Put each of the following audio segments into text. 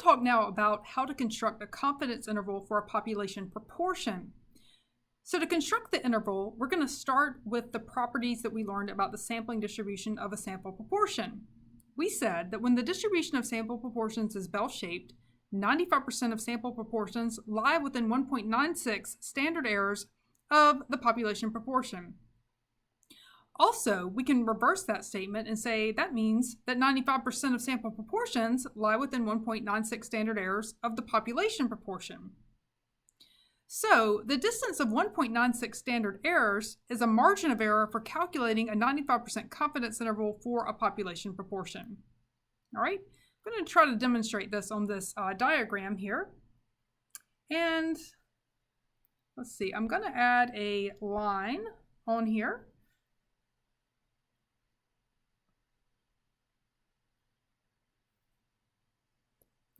talk now about how to construct a confidence interval for a population proportion. So to construct the interval, we're going to start with the properties that we learned about the sampling distribution of a sample proportion. We said that when the distribution of sample proportions is bell-shaped, 95% of sample proportions lie within 1.96 standard errors of the population proportion. Also, we can reverse that statement and say that means that 95% of sample proportions lie within 1.96 standard errors of the population proportion. So, the distance of 1.96 standard errors is a margin of error for calculating a 95% confidence interval for a population proportion. All right, I'm going to try to demonstrate this on this diagram here. And let's see, I'm going to add a line on here.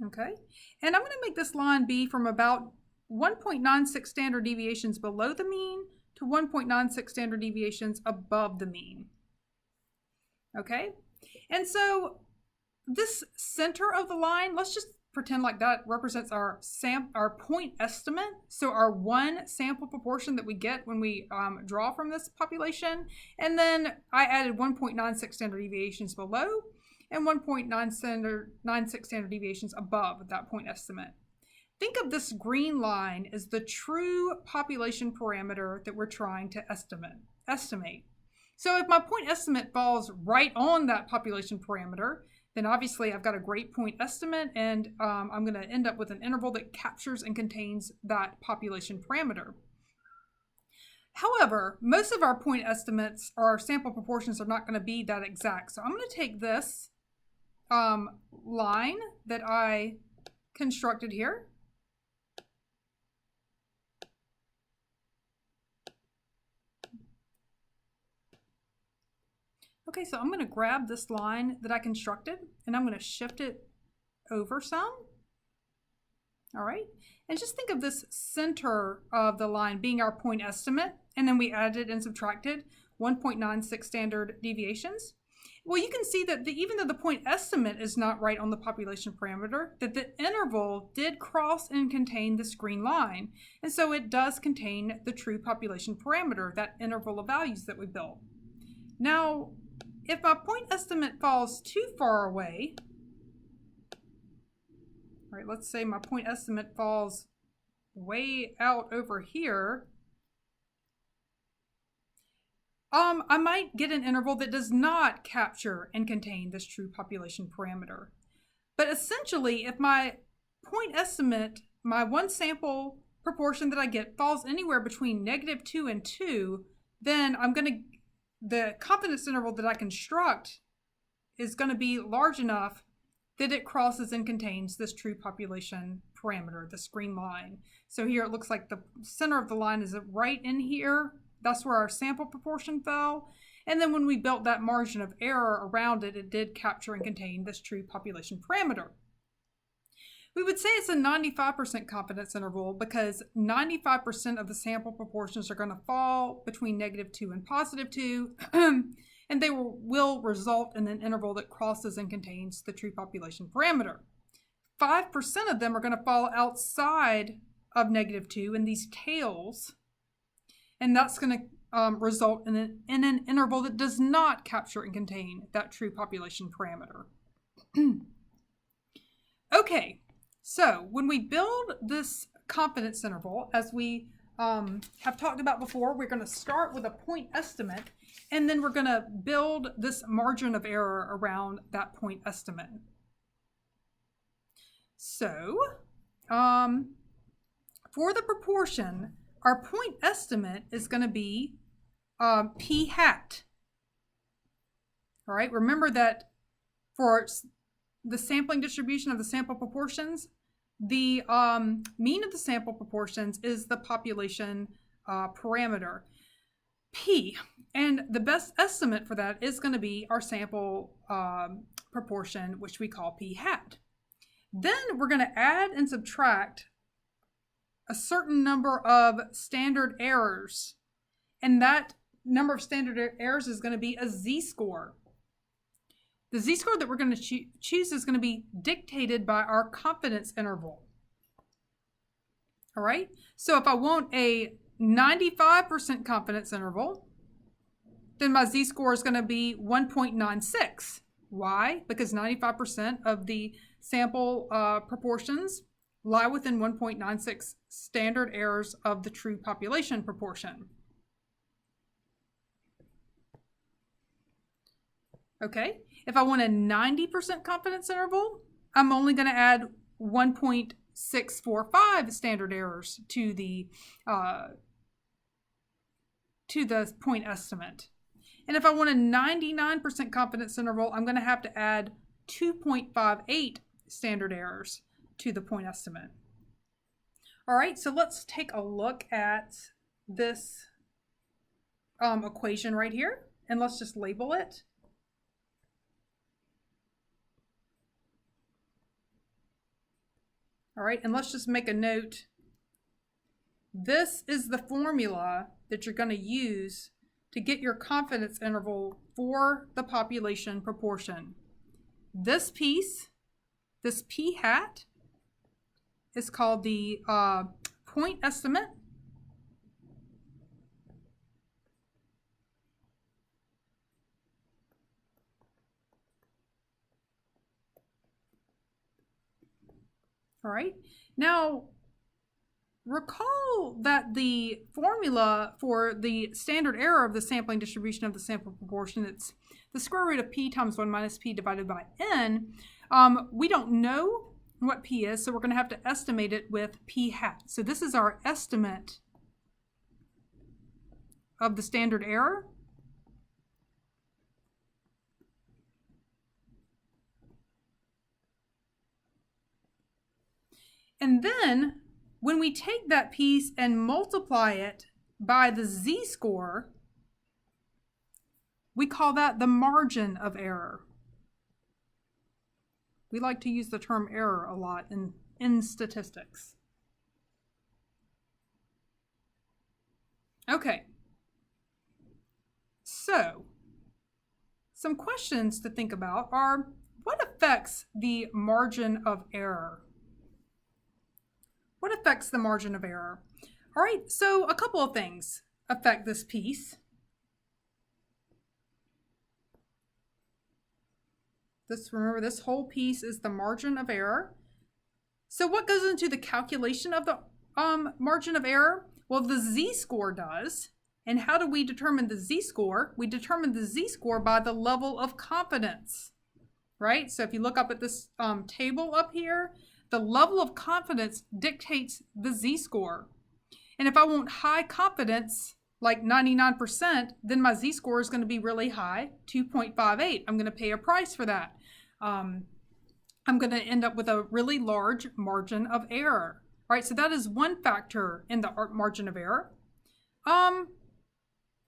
Okay, and I'm going to make this line be from about 1.96 standard deviations below the mean to 1.96 standard deviations above the mean. Okay, and so this center of the line, let's just pretend like that represents our point estimate. So our one sample proportion that we get when we draw from this population. And then I added 1.96 standard deviations below and 1.96 standard deviations above that point estimate. Think of this green line as the true population parameter that we're trying to estimate. So if my point estimate falls right on that population parameter, then obviously I've got a great point estimate, and I'm going to end up with an interval that captures and contains that population parameter. However, most of our point estimates or our sample proportions are not going to be that exact. So I'm going to take this line that I constructed here, okay, so I'm going to grab this line that I constructed and I'm going to shift it over some. All right, and just think of this center of the line being our point estimate, and then we added and subtracted 1.96 standard deviations. Well, you can see that even though the point estimate is not right on the population parameter, that the interval did cross and contain this green line. And so it does contain the true population parameter, that interval of values that we built. Now, if my point estimate falls too far away, all right, let's say my point estimate falls way out over here, I might get an interval that does not capture and contain this true population parameter. But essentially, if my point estimate, my one sample proportion that I get falls anywhere between -2 and 2, then the confidence interval that I construct is going to be large enough that it crosses and contains this true population parameter, this green line. So here it looks like the center of the line is right in here. That's where our sample proportion fell. And then when we built that margin of error around it, it did capture and contain this true population parameter. We would say it's a 95% confidence interval because 95% of the sample proportions are going to fall between -2 and +2, and they will result in an interval that crosses and contains the true population parameter. 5% of them are going to fall outside of -2 in these tails, and that's going to result in an interval that does not capture and contain that true population parameter. Okay, so when we build this confidence interval, as we have talked about before, we're going to start with a point estimate, and then we're going to build this margin of error around that point estimate. So, for the proportion, our point estimate is going to be p hat. All right, remember that for the sampling distribution of the sample proportions, the mean of the sample proportions is the population parameter, p. And the best estimate for that is going to be our sample proportion, which we call p hat. Then we're going to add and subtract a certain number of standard errors, and that number of standard errors is going to be a z-score. The z-score that we're going to choose is going to be dictated by our confidence interval. All right, so if I want a 95% confidence interval, then my z-score is going to be 1.96. Why? Because 95% of the sample proportions lie within 1.96 standard errors of the true population proportion. Okay, if I want a 90% confidence interval, I'm only going to add 1.645 standard errors to the point estimate. And if I want a 99% confidence interval, I'm going to have to add 2.58 standard errors to the point estimate. All right, so let's take a look at this equation right here, and let's just label it. All right, and let's just make a note. This is the formula that you're going to use to get your confidence interval for the population proportion. This piece, this p hat, is called the point estimate. All right, now recall that the formula for the standard error of the sampling distribution of the sample proportion, it's the square root of p times 1 minus p divided by n. We don't know what p is, so we're going to have to estimate it with p hat. So this is our estimate of the standard error. And then when we take that piece and multiply it by the z-score, we call that the margin of error. We like to use the term error a lot in statistics. Okay, so some questions to think about are, what affects the margin of error? What affects the margin of error? All right, so a couple of things affect this piece. Remember, this whole piece is the margin of error. So what goes into the calculation of the margin of error? Well, the z-score does. And how do we determine the z-score? We determine the z-score by the level of confidence, right? So if you look up at this table up here, the level of confidence dictates the z-score. And if I want high confidence, like 99%, then my z-score is going to be really high, 2.58. I'm going to pay a price for that. I'm going to end up with a really large margin of error. All right, so that is one factor in the margin of error.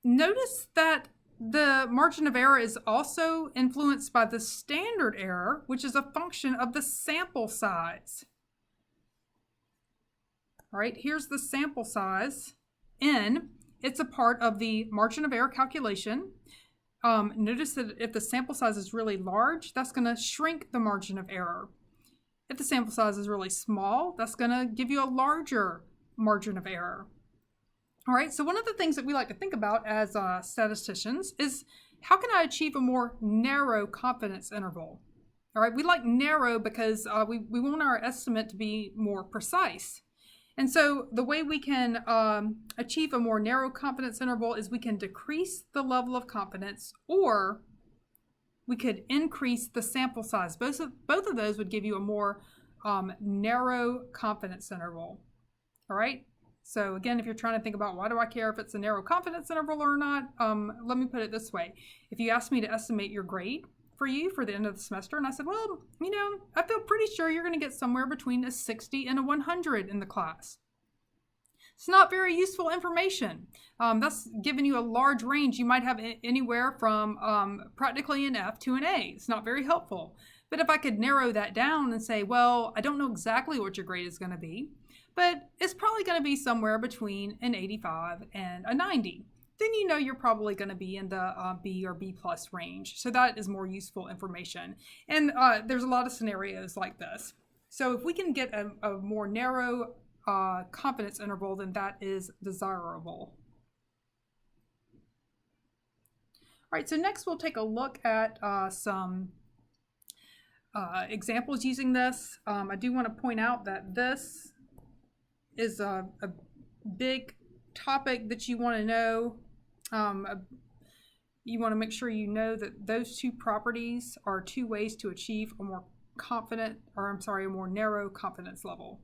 Notice that the margin of error is also influenced by the standard error, which is a function of the sample size. All right, here's the sample size, n. It's a part of the margin of error calculation. Notice that if the sample size is really large, that's going to shrink the margin of error. If the sample size is really small, that's going to give you a larger margin of error. All right, so one of the things that we like to think about as statisticians is, how can I achieve a more narrow confidence interval? All right, we like narrow because we want our estimate to be more precise. And so the way we can achieve a more narrow confidence interval is we can decrease the level of confidence, or we could increase the sample size. Both of those would give you a more narrow confidence interval. All right. So again, if you're trying to think about, why do I care if it's a narrow confidence interval or not? Let me put it this way. If you asked me to estimate your grade for you for the end of the semester, and I said, well, you know, I feel pretty sure you're going to get somewhere between a 60 and a 100 in the class. It's not very useful information. That's giving you a large range. You might have anywhere from practically an F to an A. It's not very helpful. But if I could narrow that down and say, well, I don't know exactly what your grade is going to be, but it's probably going to be somewhere between an 85 and a 90. then you know you're probably going to be in the B or B plus range. So that is more useful information. And there's a lot of scenarios like this. So if we can get a more narrow confidence interval, then that is desirable. All right, so next we'll take a look at some examples using this. I do want to point out that this is a big topic that you want to know. You want to make sure you know that those two properties are two ways to achieve a more confident, or I'm sorry, a more narrow confidence level.